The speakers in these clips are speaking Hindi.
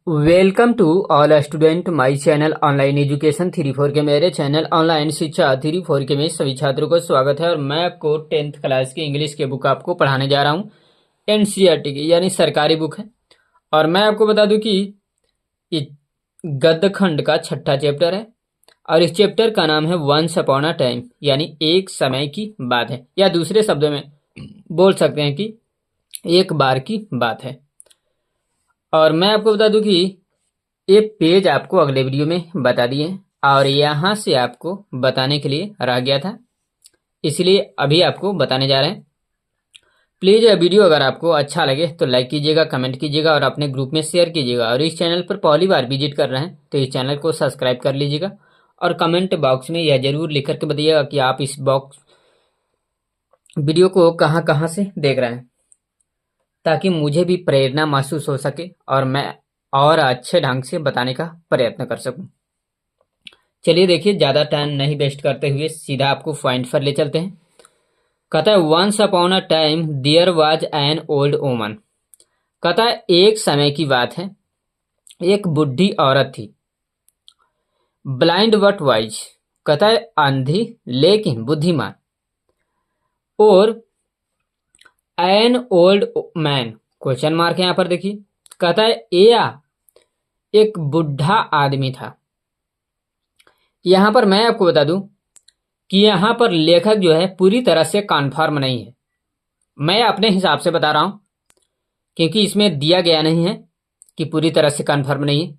Welcome to all student my channel online education 3-4 के मेरे चैनल ऑनलाइन शिक्षा 3-4 के में सभी छात्रों को स्वागत है। और मैं आपको 10th क्लास की इंग्लिश के बुक आपको पढ़ाने जा रहा हूँ। एनसीईआरटी की यानी सरकारी बुक है। और मैं आपको बता दूं कि ये गद्य खंड का 6ठा चैप्टर है और इस चैप्टर का नाम है वंस अपॉन अ टाइम यानी एक समय की बात है, या दूसरे शब्दों में बोल सकते हैं कि एक बार की बात है। और मैं आपको बता दूं कि ये पेज आपको अगले वीडियो में बता दिए और यहाँ से आपको बताने के लिए रह गया था, इसलिए अभी आपको बताने जा रहे हैं। प्लीज़ यह वीडियो अगर आपको अच्छा लगे तो लाइक कीजिएगा, कमेंट कीजिएगा और अपने ग्रुप में शेयर कीजिएगा। और इस चैनल पर पहली बार विजिट कर रहे हैं तो इस चैनल को सब्सक्राइब कर लीजिएगा और कमेंट बॉक्स में यह जरूर लिख करके बताइएगा कि आप इस बॉक्स वीडियो को कहाँ कहाँ से देख रहे हैं, ताकि मुझे भी प्रेरणा महसूस हो सके और मैं और अच्छे ढंग से बताने का प्रयत्न कर सकूं। चलिए देखिए, ज़्यादा टाइम नहीं वेस्ट करते हुए सीधा आपको पॉइंट पर ले चलते हैं। कहता है once upon a time there was an old woman. कहता है एक समय की बात है, एक बुढ़ी औरत थी। ब्लाइंड बट वाइज, कहता है अंधी लेकिन बुद्धिमान। और an old man, question mark है यहाँ पर देखिए। कहता है या एक बुढ़ा आदमी था। यहां पर मैं आपको बता दूं कि यहां पर लेखक जो है पूरी तरह से कन्फर्म नहीं है। मैं अपने हिसाब से बता रहा हूं क्योंकि इसमें दिया गया नहीं है कि पूरी तरह से कन्फर्म नहीं है,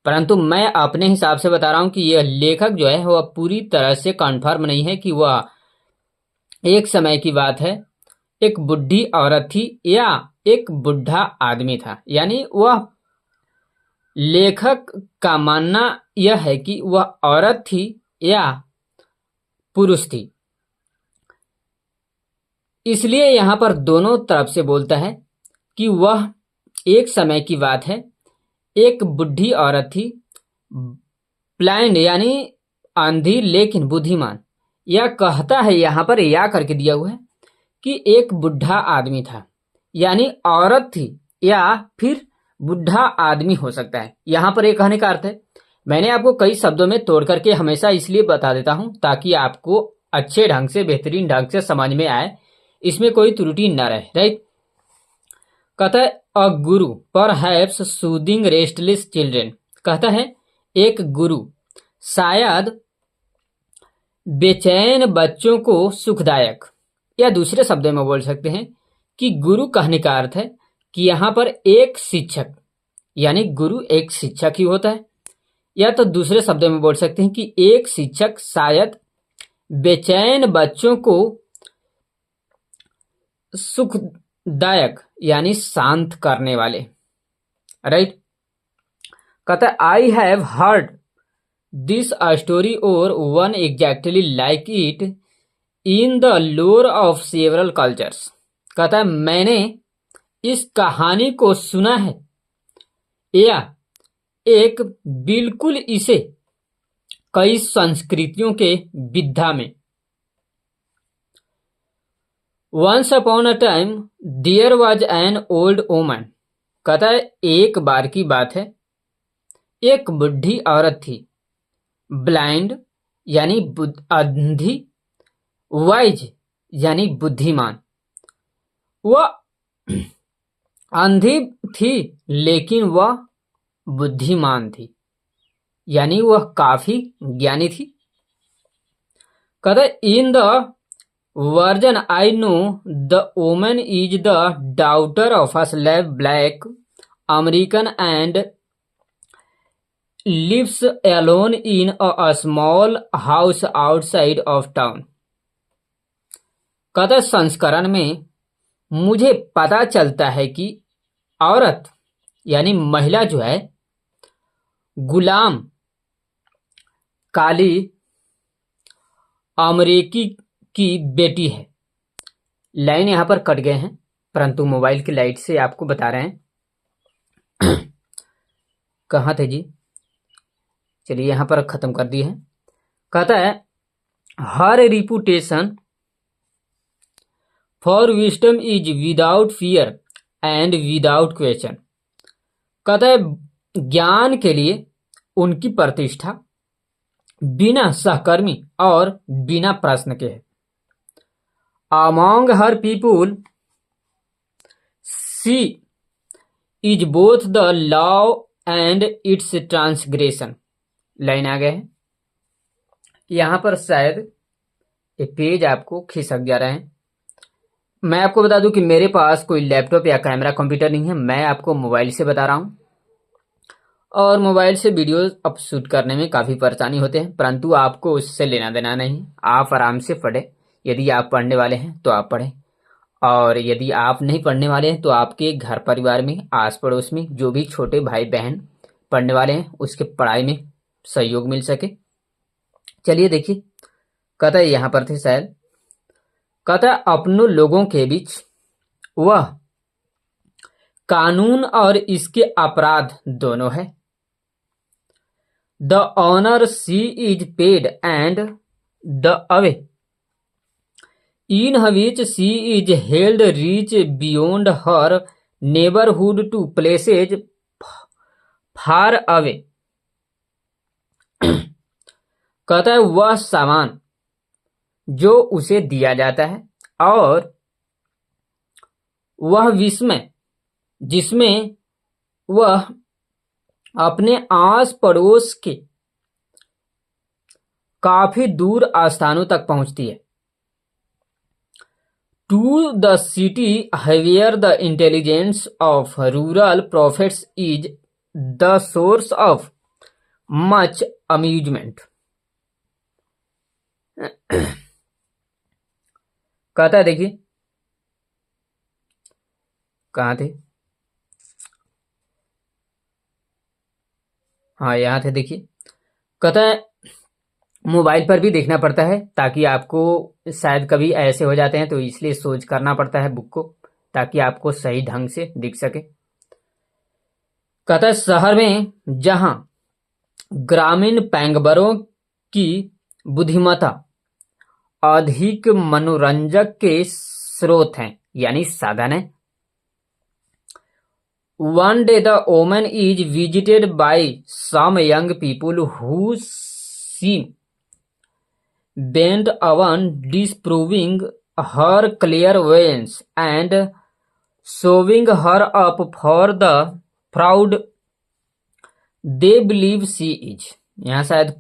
परंतु मैं अपने हिसाब से बता रहा हूं कि यह लेखक जो है वह पूरी तरह से कन्फर्म नहीं है कि वह एक समय की बात है, एक बुढ़ी औरत थी या एक बुढ़ा आदमी था। यानी वह लेखक का मानना यह है कि वह औरत थी या पुरुष थी, इसलिए यहां पर दोनों तरफ से बोलता है कि वह एक समय की बात है, एक बुढ़ी औरत थी। ब्लाइंड यानी अंधी लेकिन बुद्धिमान। यह कहता है यहां पर या करके दिया हुआ है कि एक बुढ़ा आदमी था, यानी औरत थी या फिर बुढ़ा आदमी हो सकता है। यहां पर एक कहने का अर्थ है, मैंने आपको कई शब्दों में तोड़ करके हमेशा इसलिए बता देता हूं ताकि आपको अच्छे ढंग से, बेहतरीन ढंग से समझ में आए, इसमें कोई त्रुटि न रहे। राइट। कहता है अ गुरु पर हैप्स सूदिंग रेस्टलेस चिल्ड्रेन। कहता है एक गुरु शायद बेचैन बच्चों को सुखदायक, या दूसरे शब्दों में बोल सकते हैं कि गुरु कहने का अर्थ है कि यहां पर एक शिक्षक, यानी गुरु एक शिक्षक ही होता है, या तो दूसरे शब्दों में बोल सकते हैं कि एक शिक्षक शायद बेचैन बच्चों को सुखदायक यानी शांत करने वाले। राइट। कहता है I have heard this story और one exactly like it in the lore of several cultures. कहता है मैंने इस कहानी को सुना है या एक बिल्कुल इसे कई संस्कृतियों के विधा में। Once upon a time there was an old woman. कहता है एक बार की बात है, एक बुढ़ी औरत थी। ब्लाइंड यानी अंधी, वाइज यानी बुद्धिमान। वह अंधी थी लेकिन वह बुद्धिमान थी, यानी वह काफी ज्ञानी थी। कहते in the version I know the woman is the daughter of a slave black American and lives alone in a small house outside of town. कहते संस्करण में मुझे पता चलता है कि औरत यानी महिला जो है गुलाम काली अमरीकी की बेटी है। लाइन यहां पर कट गए हैं परंतु मोबाइल की लाइट से आपको बता रहे हैं। कहाँ थे जी, चलिए यहां पर खत्म कर दिए हैं। कहता है her reputation for wisdom is without fear and without question. कहता है ज्ञान के लिए उनकी प्रतिष्ठा बिना सहकर्मी और बिना प्रश्न के है। Among her people she is both the law and its transgression. Line आ गए है। यहां पर शायद ये पेज आपको खिसक जा रहे हैं। मैं आपको बता दूं कि मेरे पास कोई लैपटॉप या कैमरा कंप्यूटर नहीं है, मैं आपको मोबाइल से बता रहा हूं और मोबाइल से वीडियो अब शूट करने में काफ़ी परेशानी होते हैं, परंतु आपको उससे लेना देना नहीं। आप आराम से पढ़ें। यदि आप पढ़ने वाले हैं तो आप पढ़ें, और यदि आप नहीं पढ़ने वाले हैं तो आपके घर परिवार में, आस पड़ोस में जो भी छोटे भाई बहन पढ़ने वाले हैं उसके पढ़ाई में सहयोग मिल सके। चलिए देखिए, कहता है यहाँ पर थे शायद, कहता है अपनों लोगों के बीच वह कानून और इसके अपराध दोनों है। The honor she is paid and the away in which she is held reach beyond her neighborhood to places far away। कहता है वह सामान जो उसे दिया जाता है और वह विस्मय जिसमें वह अपने आस पड़ोस के काफी दूर स्थानों तक पहुंचती है। To the city where the intelligence of rural profits is the source of much amusement. कहता है, देखिए कहाँ थे, हाँ यहाँ थे, देखिए कहता है मोबाइल पर भी देखना पड़ता है ताकि आपको, शायद कभी ऐसे हो जाते हैं तो इसलिए सोच करना पड़ता है बुक को, ताकि आपको सही ढंग से दिख सके। कहता है शहर में जहां ग्रामीण पैंगबरों की बुद्धिमत्ता अधिक मनोरंजक के स्रोत हैं, यानी साधन है। One day the woman is visited by some young people who seem bent on disproving her clairvoyance and showing her up for the fraud they believe she is। यहाँ शायद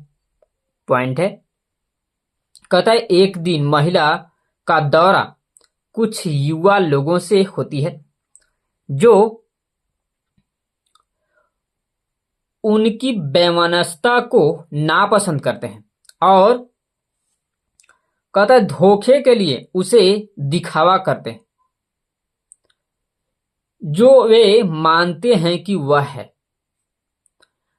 पॉइंट है। कहता है एक दिन महिला का दौरा कुछ युवा लोगों से होती है जो उनकी बेमनस्ता को नापसंद करते हैं और कहता है धोखे के लिए उसे दिखावा करते हैं जो वे मानते हैं कि वह है।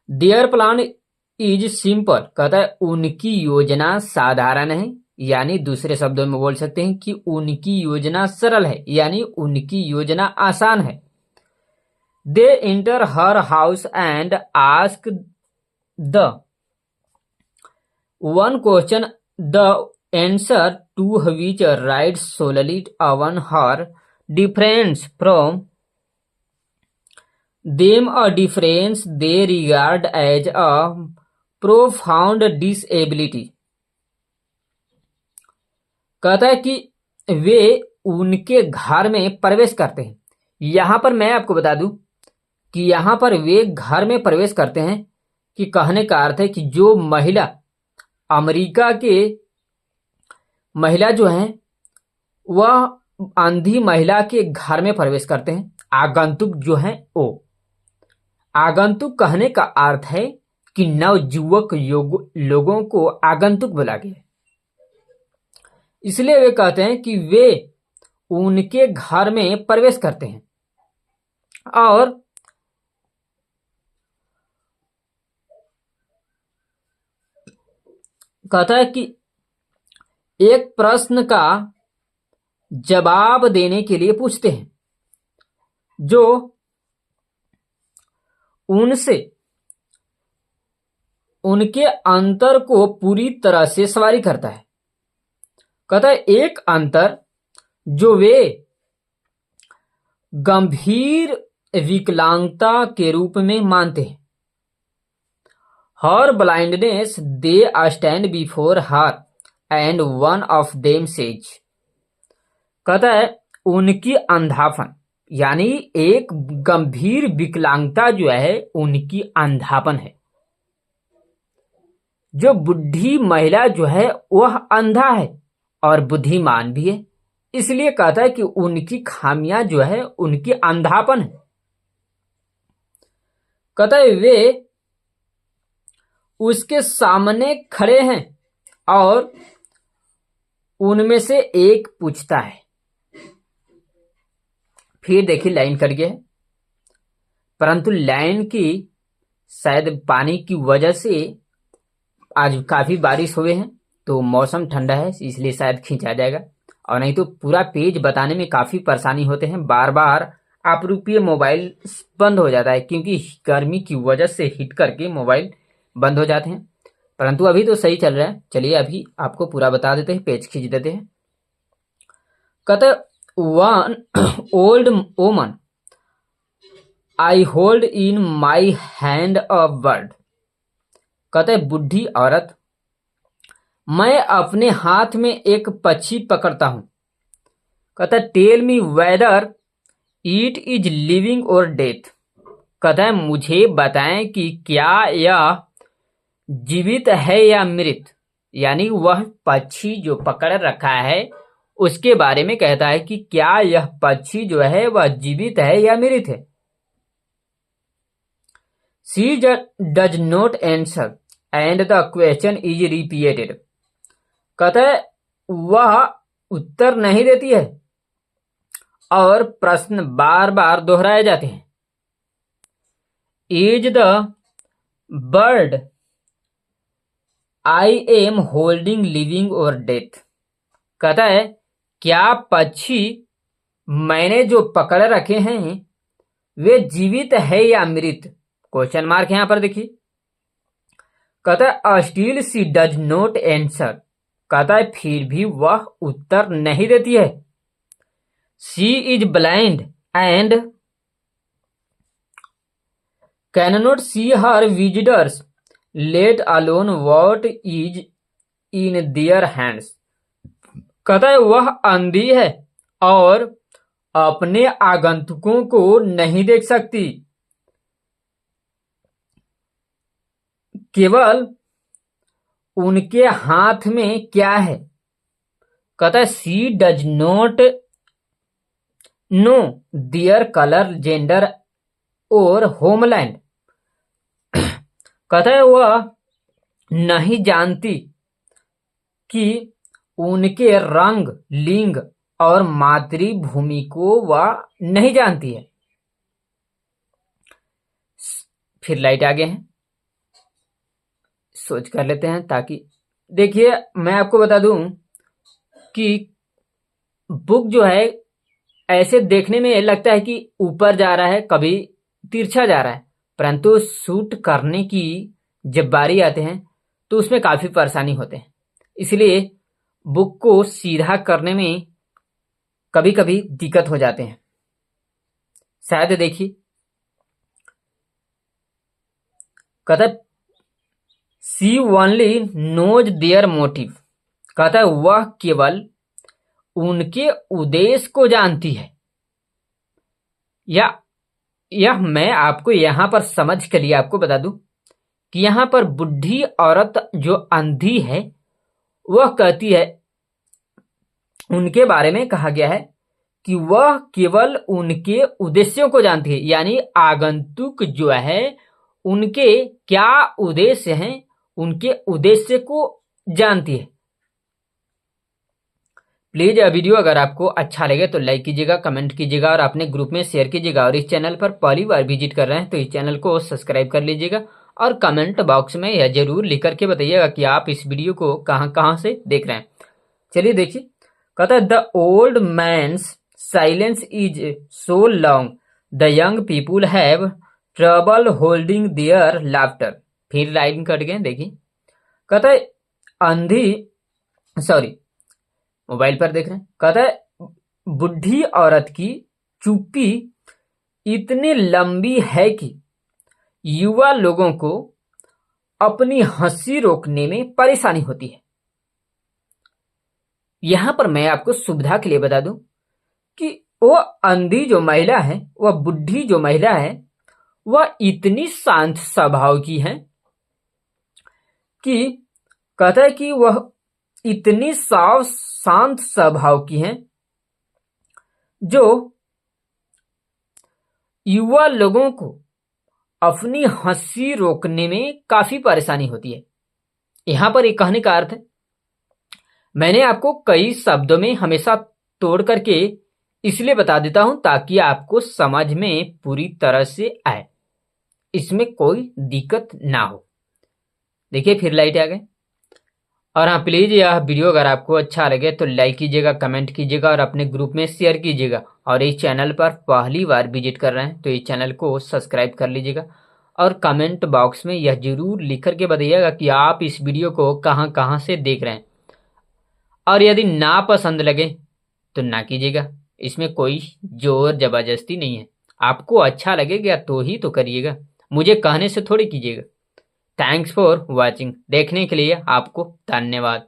Their plan is simple. कहता है उनकी योजना साधारण है, यानी दूसरे शब्दों में बोल सकते हैं कि उनकी योजना सरल है, यानी उनकी योजना आसान है। They enter her house and ask the one question, the answer to which rides solely on her difference from them, a difference they regard as a profound disability। कहता है कि वे उनके घर में प्रवेश करते हैं। यहां पर मैं आपको बता दूं कि यहां पर वे घर में प्रवेश करते हैं कि कहने का अर्थ है कि जो महिला, अमेरिका के महिला जो हैं वह अंधी महिला के घर में प्रवेश करते हैं। आगंतुक जो हैं वो, आगंतुक कहने का अर्थ है कि नवजुवक लोगों को आगंतुक बोला गया है। इसलिए वे कहते हैं कि वे उनके घर में प्रवेश करते हैं और कहता है कि एक प्रश्न का जवाब देने के लिए पूछते हैं जो उनसे उनके अंतर को पूरी तरह से सवारी करता है। कहता है एक अंतर जो वे गंभीर विकलांगता के रूप में मानते हैं। Her blindness they stand before her and one of them says. कहता है उनकी अंधापन, यानी एक गंभीर विकलांगता जो है उनकी अंधापन है। जो बुढ़ी महिला जो है वह अंधा है और बुद्धिमान भी है, इसलिए कहता है कि उनकी खामियां जो है उनकी अंधापन है। कहता है वे उसके सामने खड़े हैं और उनमें से एक पूछता है। फिर देखिए लाइन कट गया है, परंतु लाइन की शायद पानी की वजह से आज काफी बारिश हुए हैं तो मौसम ठंडा है, इसलिए शायद खींचा जाएगा, और नहीं तो पूरा पेज बताने में काफी परेशानी होते हैं। बार बार आप रुकिए, मोबाइल बंद हो जाता है क्योंकि गर्मी की वजह से हिट करके मोबाइल बंद हो जाते हैं, परंतु अभी तो सही चल रहा है। चलिए अभी आपको पूरा बता देते हैं, पेज खींच देते हैं। कहते one old woman I hold in my hand a bird. कहते बुढ़ी औरत, मैं अपने हाथ में एक पक्षी पकड़ता हूं। कहता tell me whether it is living or death. कहता है मुझे बताएं कि क्या यह जीवित है या मृत, यानी वह पक्षी जो पकड़ रखा है उसके बारे में कहता है कि क्या यह पक्षी जो है वह जीवित है या मृत है। She does not answer and the question is repeated. कहता है वह उत्तर नहीं देती है और प्रश्न बार बार दोहराए जाते हैं। Is the bird I am holding living or death. कहता है क्या पक्षी मैंने जो पकड़ रखे हैं वे जीवित है या मृत, क्वेश्चन मार्क यहां पर देखिए। कहता है still she does not answer. कहता है फिर भी वह उत्तर नहीं देती है। She is blind and can not see her visitors let alone what is in their hands. कहता है वह अंधी है और अपने आगंतुकों को नहीं देख सकती, केवल उनके हाथ में क्या है। कहता है she does not know their colour gender और होमलैंड। कहता है वह नहीं जानती कि उनके रंग, लिंग और मातृभूमि को वह नहीं जानती है। फिर लाइट आगे हैं, सोच कर लेते हैं ताकि देखिए मैं आपको बता दूं कि बुक जो है ऐसे देखने में लगता है कि ऊपर जा रहा है, कभी तिरछा जा रहा है, परंतु शूट करने की जब बारी आते हैं तो उसमें काफी परेशानी होते हैं, इसलिए बुक को सीधा करने में कभी कभी दिक्कत हो जाते हैं। शायद देखिए कहता है सी ओनली नोज देयर मोटिव। कहता है वह केवल उनके उद्देश्य को जानती है। यह मैं आपको यहां पर समझ के लिए आपको बता दूं कि यहां पर बुढ़ी औरत जो अंधी है वह कहती है, उनके बारे में कहा गया है कि वह केवल उनके उद्देश्यों को जानती है, यानी आगंतुक जो है उनके क्या उद्देश्य हैं उनके उद्देश्य को जानती है। प्लीज यह वीडियो अगर आपको अच्छा लगे तो लाइक कीजिएगा, कमेंट कीजिएगा और अपने ग्रुप में शेयर कीजिएगा, और इस चैनल पर पहली बार विजिट कर रहे हैं तो इस चैनल को सब्सक्राइब कर लीजिएगा, और कमेंट बॉक्स में यह जरूर लिख करके बताइएगा कि आप इस वीडियो को कहां से देख रहे हैं। चलिए देखिए, कहता है the old man's silence is so long the young people have trouble holding their laughter. फिर लाइन कट गए, देखिए कहता है मोबाइल पर देख रहे हैं। कहता है बुढ़ी औरत की चुप्पी इतनी लंबी है कि युवा लोगों को अपनी हंसी रोकने में परेशानी होती है। यहां पर मैं आपको सुविधा के लिए बता दूं कि वह अंधी जो महिला है, वह बुढ़ी जो महिला है, वह इतनी शांत स्वभाव की है कि कहता है कि वह इतनी शांत स्वभाव की है जो युवा लोगों को अपनी हंसी रोकने में काफी परेशानी होती है। यहां पर एक कहने का अर्थ है, मैंने आपको कई शब्दों में हमेशा तोड़ करके इसलिए बता देता हूं ताकि आपको समझ में पूरी तरह से आए, इसमें कोई दिक्कत ना हो। देखिए फिर लाइट आ गए। और हाँ, प्लीज यह वीडियो अगर आपको अच्छा लगे तो लाइक कीजिएगा, कमेंट कीजिएगा और अपने ग्रुप में शेयर कीजिएगा। और इस चैनल पर पहली बार विजिट कर रहे हैं तो इस चैनल को सब्सक्राइब कर लीजिएगा और कमेंट बॉक्स में यह जरूर लिख करके बताइएगा कि आप इस वीडियो को कहाँ कहाँ से देख रहे हैं। और यदि ना पसंद लगे तो ना कीजिएगा, इसमें कोई जोर जबरदस्ती नहीं है। आपको अच्छा लगेगा तो ही तो करिएगा, मुझे कहने से थोड़ी कीजिएगा। Thanks for watching. देखने के लिए आपको धन्यवाद।